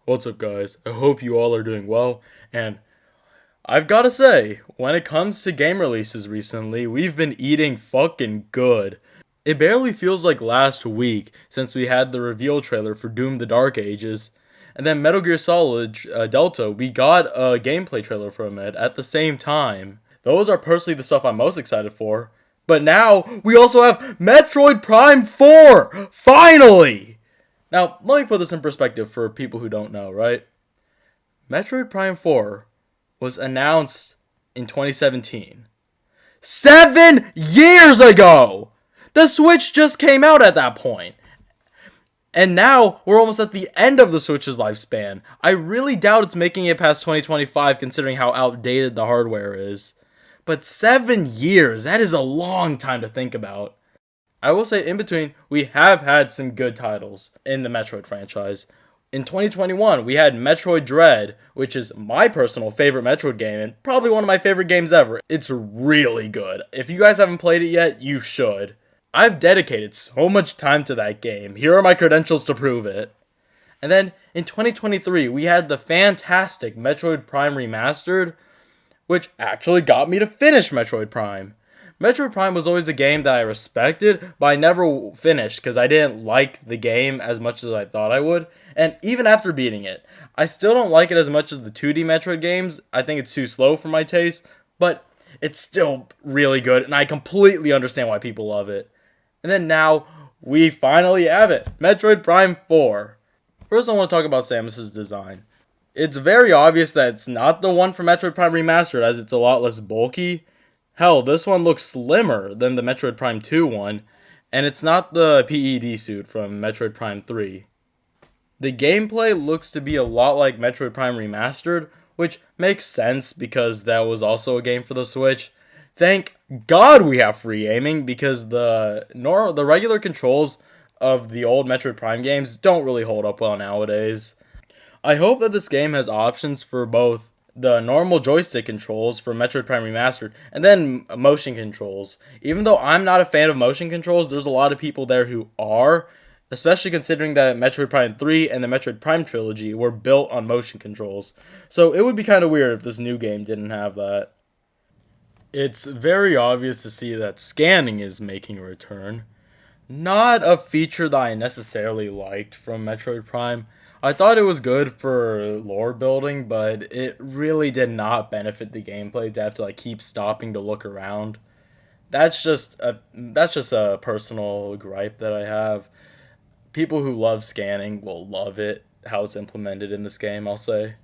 What's up, guys? I hope you all are doing well, and I've gotta say, when it comes to game releases recently, we've been eating fucking good. It barely feels like last week since we had the reveal trailer for Doom the Dark Ages, and then Metal Gear Solid Delta, we got a gameplay trailer from it at the same time. Those are personally the stuff I'm most excited for. But now, we also have Metroid Prime 4! Finally! Now, let me put this in perspective for people who don't know, right? Metroid Prime 4 was announced in 2017. 7 years ago! The Switch just came out at that point. And now, we're almost at the end of the Switch's lifespan. I really doubt it's making it past 2025 considering how outdated the hardware is. But 7 years, that is a long time to think about. I will say in between, we have had some good titles in the Metroid franchise. In 2021, we had Metroid Dread, which is my personal favorite Metroid game and probably one of my favorite games ever. It's really good. If you guys haven't played it yet, you should. I've dedicated so much time to that game. Here are my credentials to prove it. And then in 2023, we had the fantastic Metroid Prime Remastered, which actually got me to finish Metroid Prime. Metroid Prime was always a game that I respected, but I never finished because I didn't like the game as much as I thought I would. And even after beating it, I still don't like it as much as the 2D Metroid games. I think it's too slow for my taste, but it's still really good, and I completely understand why people love it. And then now, we finally have it, Metroid Prime 4. First, I want to talk about Samus's design. It's very obvious that it's not the one from Metroid Prime Remastered, as it's a lot less bulky. Hell, this one looks slimmer than the Metroid Prime 2 one, and it's not the PED suit from Metroid Prime 3. The gameplay looks to be a lot like Metroid Prime Remastered, which makes sense because that was also a game for the Switch. Thank God we have free aiming because the regular controls of the old Metroid Prime games don't really hold up well nowadays. I hope that this game has options for both the normal joystick controls for Metroid Prime Remastered, and then motion controls. Even though I'm not a fan of motion controls, there's a lot of people there who are, especially considering that Metroid Prime 3 and the Metroid Prime trilogy were built on motion controls. So it would be kind of weird if this new game didn't have that. It's very obvious to see that scanning is making a return. Not a feature that I necessarily liked from Metroid Prime. I thought it was good for lore building, but it really did not benefit the gameplay to have to keep stopping to look around. That's just a personal gripe that I have. People who love scanning will love it, how it's implemented in this game, I'll say.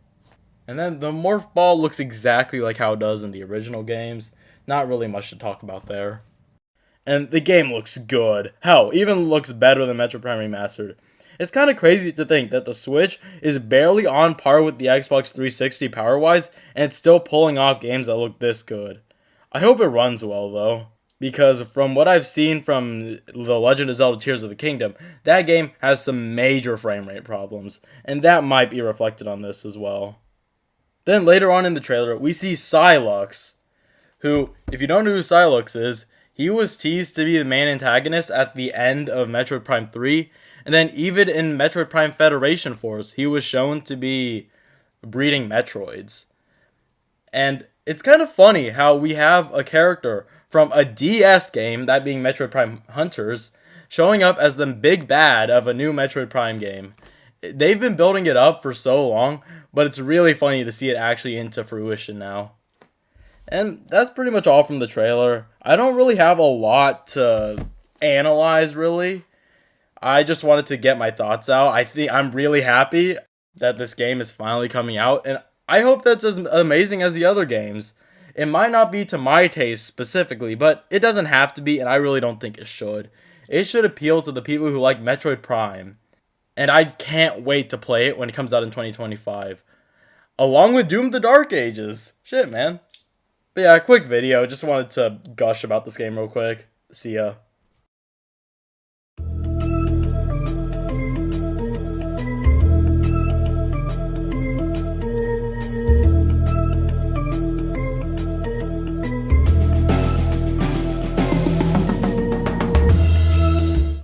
And then the morph ball looks exactly like how it does in the original games. Not really much to talk about there. And the game looks good. Hell, even looks better than Metroid Prime Remastered. It's kind of crazy to think that the Switch is barely on par with the Xbox 360 power-wise, and it's still pulling off games that look this good. I hope it runs well, though, because from what I've seen from The Legend of Zelda Tears of the Kingdom, that game has some major frame rate problems, and that might be reflected on this as well. Then later on in the trailer, we see Psylux, who, if you don't know who Psylux is, he was teased to be the main antagonist at the end of Metroid Prime 3, and then even in Metroid Prime Federation Force, he was shown to be breeding Metroids. And it's kind of funny how we have a character from a DS game, that being Metroid Prime Hunters, showing up as the big bad of a new Metroid Prime game. They've been building it up for so long, but it's really funny to see it actually into fruition now. And that's pretty much all from the trailer. I don't really have a lot to analyze, really. I just wanted to get my thoughts out. I'm really happy that this game is finally coming out, and I hope that's as amazing as the other games. It might not be to my taste specifically, but it doesn't have to be, and I really don't think it should. It should appeal to the people who like Metroid Prime, and I can't wait to play it when it comes out in 2025. Along with Doom the Dark Ages. Shit, man. But yeah, quick video. Just wanted to gush about this game real quick. See ya.